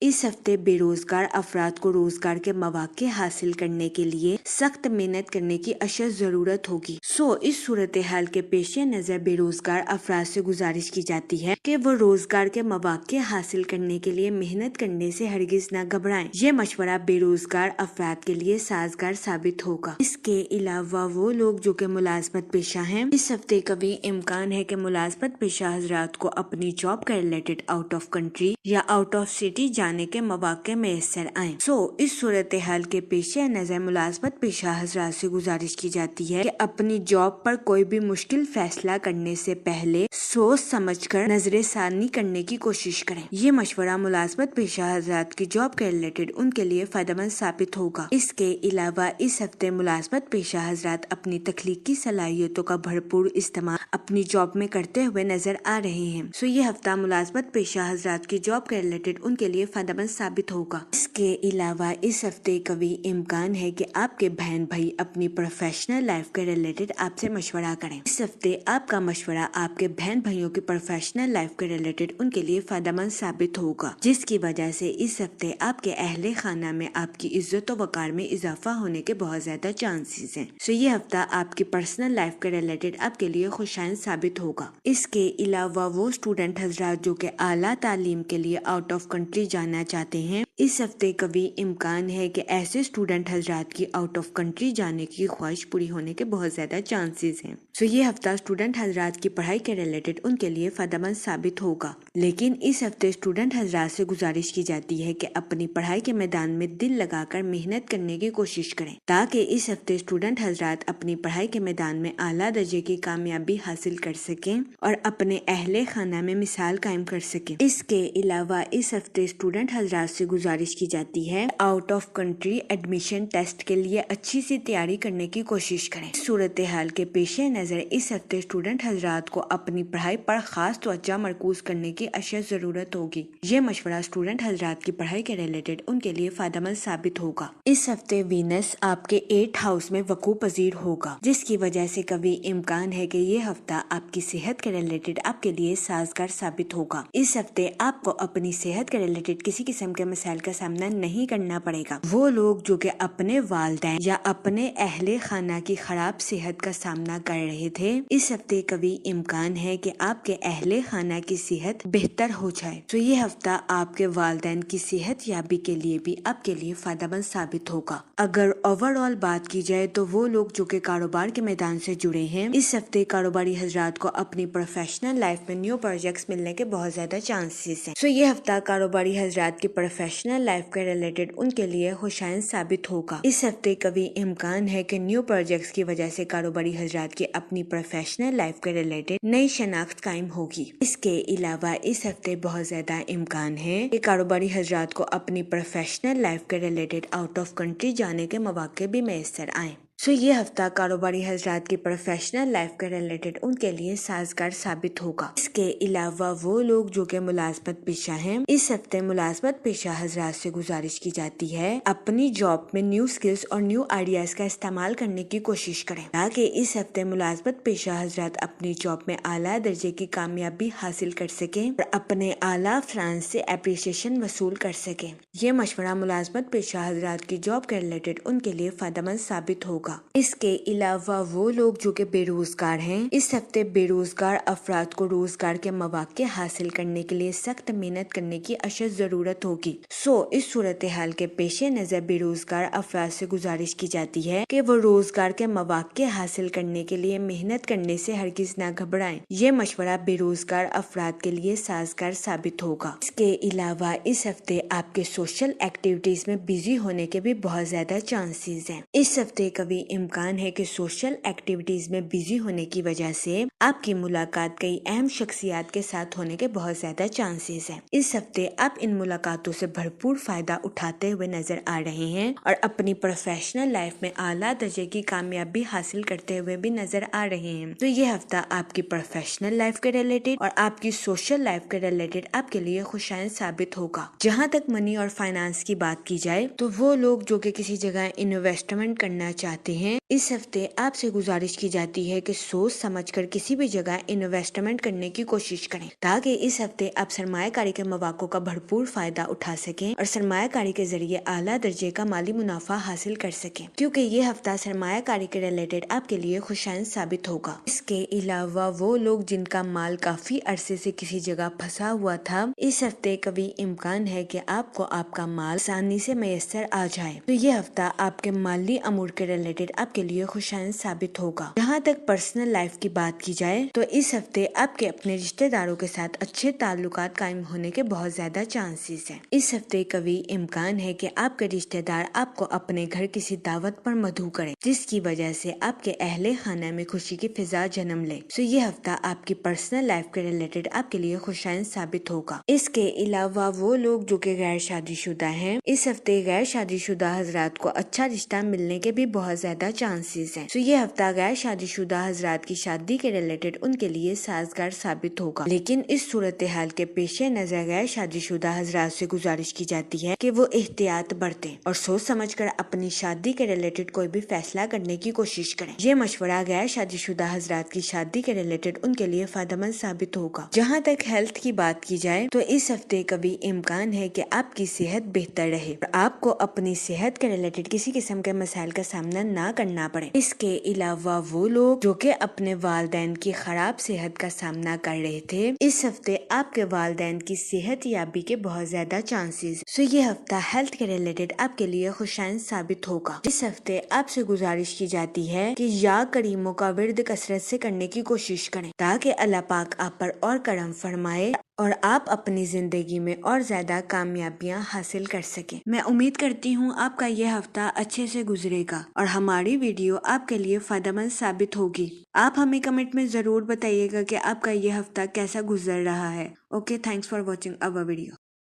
اس ہفتے بے روزگار افراد کو روزگار کے مواقع حاصل کرنے کے لیے سخت محنت کرنے کی اشد ضرورت ہوگی۔ اس صورتحال کے پیش نظر بے روزگار افراد سے گزارش کی جاتی ہے کہ وہ روزگار کے مواقع حاصل کرنے کے لیے محنت کرنے سے ہرگز نہ گھبرائیں۔ یہ مشورہ بے روزگار افراد کے لیے سازگار ثابت ہوگا۔ اس کے علاوہ وہ لوگ جو کہ ملازمت پیشہ ہیں، اس ہفتے کبھی امکان ہے کہ ملازمت پیشہ حضرات کو اپنی جاب کے ریلیٹڈ آؤٹ آف کنٹری یا آؤٹ آف سٹی جانے کے مواقع میسر آئیں۔ اس صورتحال کے پیش نظر ملازمت پیشہ حضرات سے گزارش کی جاتی ہے کہ اپنی جاب پر کوئی بھی مشکل فیصلہ کرنے سے پہلے سوچ سمجھ کر نظر ثانی کرنے کی کوشش کریں۔ یہ مشورہ ملازمت پیشہ حضرات کی جاب کے ریلیٹڈ ان کے لیے فائدہ مند ثابت ہوگا۔ اس کے علاوہ اس ہفتے ملازمت پیشہ حضرات اپنی تخلیقی صلاحیتوں کا بھرپور استعمال اپنی جاب میں کرتے ہوئے نظر آ رہے ہیں۔ یہ ہفتہ ملازمت پیشہ حضرات کی جاب کے ریلیٹڈ ان کے لیے فائدہ مند ثابت ہوگا۔ اس کے علاوہ اس ہفتے کبھی امکان ہے کہ آپ کے بہن بھائی اپنی پروفیشنل لائف کے ریلیٹڈ آپ سے مشورہ کریں۔ اس ہفتے آپ کا مشورہ آپ کے بہن بھائیوں کی پروفیشنل لائف کے ریلیٹڈ ان کے لیے فائدہ مند ثابت ہوگا، جس کی وجہ سے اس ہفتے آپ کے اہل خانہ میں آپ کی عزت و وقار میں اضافہ ہونے کے بہت زیادہ چانسز ہیں۔ یہ ہفتہ آپ کی پرسنل لائف کے ریلیٹڈ آپ کے لیے خوشائند ثابت ہوگا۔ اس کے علاوہ وہ اسٹوڈنٹ حضرات جو کہ اعلیٰ تعلیم کے لیے آؤٹ آف کنٹری جانا چاہتے ہیں، اس ہفتے کبھی امکان ہے کہ ایسے اسٹوڈنٹ حضرات کی آؤٹ آف کنٹری جانے کی خواہش پوری ہونے کے بہت زیادہ چانسز ہیں۔ یہ ہفتہ اسٹوڈنٹ حضرات کی پڑھائی کے ریلیٹڈ ان کے لیے فائدہ مند ثابت ہوگا، لیکن اس ہفتے اسٹوڈنٹ حضرات سے گزارش کی جاتی ہے کہ اپنی پڑھائی کے میدان میں دل لگا کر محنت کرنے کی کوشش کریں تاکہ اس ہفتے اسٹوڈنٹ حضرات اپنی پڑھائی کے میدان میں اعلیٰ درجے کی کامیابی حاصل کر سکیں اور اپنے اہل خانہ میں مثال قائم کر سکیں۔ اس کے علاوہ اس ہفتے اسٹوڈنٹ حضرات سے گزارش کی جاتی ہے out of country admission test کے لیے اچھی سی تیاری کرنے کی کوشش کریں۔ صورتحال کے پیش نظر اس ہفتے اسٹوڈنٹ حضرات کو اپنی پڑھائی پر خاص توجہ مرکوز کرنے کی اشد ضرورت ہوگی۔ یہ مشورہ اسٹوڈنٹ حضرات کی پڑھائی کے ریلیٹڈ ان کے لیے فائدہ مند ثابت ہوگا۔ اس ہفتے وینس آپ کے 8th ہاؤس میں وقوع پذیر ہوگا، جس کی وجہ سے کبھی امکان ہے کہ یہ ہفتہ آپ کی صحت کے ریلیٹڈ آپ کے لیے سازگار ثابت ہوگا۔ اس ہفتے آپ کو اپنی صحت کے ریلیٹڈ کسی قسم کے مسائل کا سامنا نہیں کرنا پڑے گا۔ وہ لوگ جو کہ اپنے والدین یا اپنے اہل خانہ کی خراب صحت کا سامنا کر رہے تھے، اس ہفتے کبھی امکان ہے کہ آپ کے اہل خانہ کی صحت بہتر ہو جائے۔ یہ ہفتہ آپ کے والدین کی صحت یابی کے لیے بھی آپ کے لیے فائدہ مند ثابت ہوگا۔ اگر اوور آل بات کی جائے تو وہ لوگ جو کہ کاروبار کے میدان سے جڑے ہیں، اس ہفتے کاروباری حضرات کو اپنی پروفیشنل لائف میں نیو پروجیکٹس ملنے کے بہت زیادہ چانسز ہیں۔ یہ ہفتہ کاروباری حضرات کی پروفیشنل لائف کے ریلیٹڈ ان کے لیے خوشائند ثابت ہوگا۔ اس ہفتے کبھی امکان ہے کہ نیو پروجیکٹس کی وجہ سے کاروباری حضرات کی اپنی پروفیشنل لائف کے ریلیٹڈ نئی شناخت قائم ہوگی۔ اس کے علاوہ اس ہفتے بہت زیادہ امکان ہے کہ کاروباری حضرات کو اپنی پروفیشنل لائف کے ریلیٹڈ آؤٹ آف کنٹری جانے کے مواقع بھی میسر آئیں۔ یہ ہفتہ کاروباری حضرات کی پروفیشنل لائف کے ریلیٹڈ ان کے لیے سازگار ثابت ہوگا۔ اس کے علاوہ وہ لوگ جو کہ ملازمت پیشہ ہیں، اس ہفتے ملازمت پیشہ حضرات سے گزارش کی جاتی ہے اپنی جاب میں نیو سکلز اور نیو آئیڈیاز کا استعمال کرنے کی کوشش کریں تاکہ اس ہفتے ملازمت پیشہ حضرات اپنی جاب میں اعلیٰ درجے کی کامیابی حاصل کر سکیں اور اپنے اعلیٰ افراد سے اپریشیشن وصول کر سکیں۔ یہ مشورہ ملازمت پیشہ حضرات کی جاب کے ریلیٹڈ ان کے لیے فائدہ مند ثابت ہوگا۔ اس کے علاوہ وہ لوگ جو کہ بے روزگار ہیں، اس ہفتے بے روزگار افراد کو روزگار کے مواقع حاصل کرنے کے لیے سخت محنت کرنے کی اشد ضرورت ہوگی۔ اس صورتحال کے پیش نظر بے روزگار افراد سے گزارش کی جاتی ہے کہ وہ روزگار کے مواقع حاصل کرنے کے لیے محنت کرنے سے ہرگز نہ گھبرائیں۔ یہ مشورہ بے روزگار افراد کے لیے سازگار ثابت ہوگا۔ اس کے علاوہ اس ہفتے آپ کے سوشل ایکٹیویٹیز میں بزی ہونے کے بھی بہت زیادہ چانسز ہیں۔ اس ہفتے کبھی کبھی امکان ہے کہ سوشل ایکٹیویٹیز میں بزی ہونے کی وجہ سے آپ کی ملاقات کئی اہم شخصیات کے ساتھ ہونے کے بہت زیادہ چانسز ہیں۔ اس ہفتے آپ ان ملاقاتوں سے بھرپور فائدہ اٹھاتے ہوئے نظر آ رہے ہیں اور اپنی پروفیشنل لائف میں اعلیٰ درجے کی کامیابی حاصل کرتے ہوئے بھی نظر آ رہے ہیں۔ تو یہ ہفتہ آپ کی پروفیشنل لائف کے ریلیٹڈ اور آپ کی سوشل لائف کے ریلیٹڈ آپ کے لیے خوشائن ثابت ہوگا۔ جہاں تک منی اور فائنانس کی بات کی جائے تو وہ لوگ جو کہ کسی جگہ انویسٹمنٹ کرنا چاہتے ہیں، اس ہفتے آپ سے گزارش کی جاتی ہے کہ سوچ سمجھ کر کسی بھی جگہ انویسٹمنٹ کرنے کی کوشش کریں تاکہ اس ہفتے آپ سرمایہ کاری کے مواقع کا بھرپور فائدہ اٹھا سکیں اور سرمایہ کاری کے ذریعے اعلیٰ درجے کا مالی منافع حاصل کر سکیں، کیونکہ یہ ہفتہ سرمایہ کاری کے ریلیٹڈ آپ کے لیے خوشائن ثابت ہوگا۔ اس کے علاوہ وہ لوگ جن کا مال کافی عرصے سے کسی جگہ پھنسا ہوا تھا، اس ہفتے کبھی امکان ہے کہ آپ کو آپ کا مال آسانی سے میسر آ جائے، تو یہ ہفتہ آپ کے مالی امور کے ریلیٹڈ آپ کے لیے خوشائن ثابت ہوگا۔ جہاں تک پرسنل لائف کی بات کی جائے تو اس ہفتے آپ کے اپنے رشتہ داروں کے ساتھ اچھے تعلقات قائم ہونے کے بہت زیادہ چانسز ہیں۔ اس ہفتے کبھی امکان ہے کہ آپ کے رشتہ دار آپ کو اپنے گھر کسی دعوت پر مدعو کریں، جس کی وجہ سے آپ کے اہل خانہ میں خوشی کی فضا جنم لے۔ سو یہ ہفتہ آپ کی پرسنل لائف کے ریلیٹڈ آپ کے لیے خوشائن ثابت ہوگا۔ اس کے علاوہ وہ لوگ جو کہ غیر شادی شدہ ہیں، اس ہفتے غیر شادی شدہ حضرات کو اچھا رشتہ ملنے کے بھی بہت زیادہ چانسز ہیں۔ سو یہ ہفتہ غیر شادی شدہ حضرات کی شادی کے ریلیٹڈ ان کے لیے سازگار ثابت ہوگا، لیکن اس صورتحال کے پیش نظر غیر شادی شدہ حضرات سے گزارش کی جاتی ہے کہ وہ احتیاط برتیں اور سوچ سمجھ کر اپنی شادی کے ریلیٹڈ کوئی بھی فیصلہ کرنے کی کوشش کریں۔ یہ مشورہ غیر شادی شدہ حضرات کی شادی کے ریلیٹڈ ان کے لیے فائدہ مند ثابت ہوگا۔ جہاں تک ہیلتھ کی بات کی جائے تو اس ہفتے کبھی امکان ہے کہ آپ کی صحت بہتر رہے اور آپ کو اپنی صحت کے ریلیٹڈ کسی قسم کے مسائل کا سامنا نہ کرنا پڑے۔ اس کے علاوہ وہ لوگ جو کہ اپنے والدین کی خراب صحت کا سامنا کر رہے تھے، اس ہفتے آپ کے والدین کی صحت یابی کے بہت زیادہ چانسز، سو یہ ہفتہ ہیلتھ کے ریلیٹڈ آپ کے لیے خوشائن ثابت ہوگا۔ اس ہفتے آپ سے گزارش کی جاتی ہے کہ یا کریموں کا ورد کثرت سے کرنے کی کوشش کریں تاکہ اللہ پاک آپ پر اور کرم فرمائے اور آپ اپنی زندگی میں اور زیادہ کامیابیاں حاصل کر سکیں۔ میں امید کرتی ہوں آپ کا یہ ہفتہ اچھے سے گزرے گا اور ہماری ویڈیو آپ کے لیے فائدہ مند ثابت ہوگی۔ آپ ہمیں کمنٹ میں ضرور بتائیے گا کہ آپ کا یہ ہفتہ کیسا گزر رہا ہے۔ Okay, thanks for watching our video.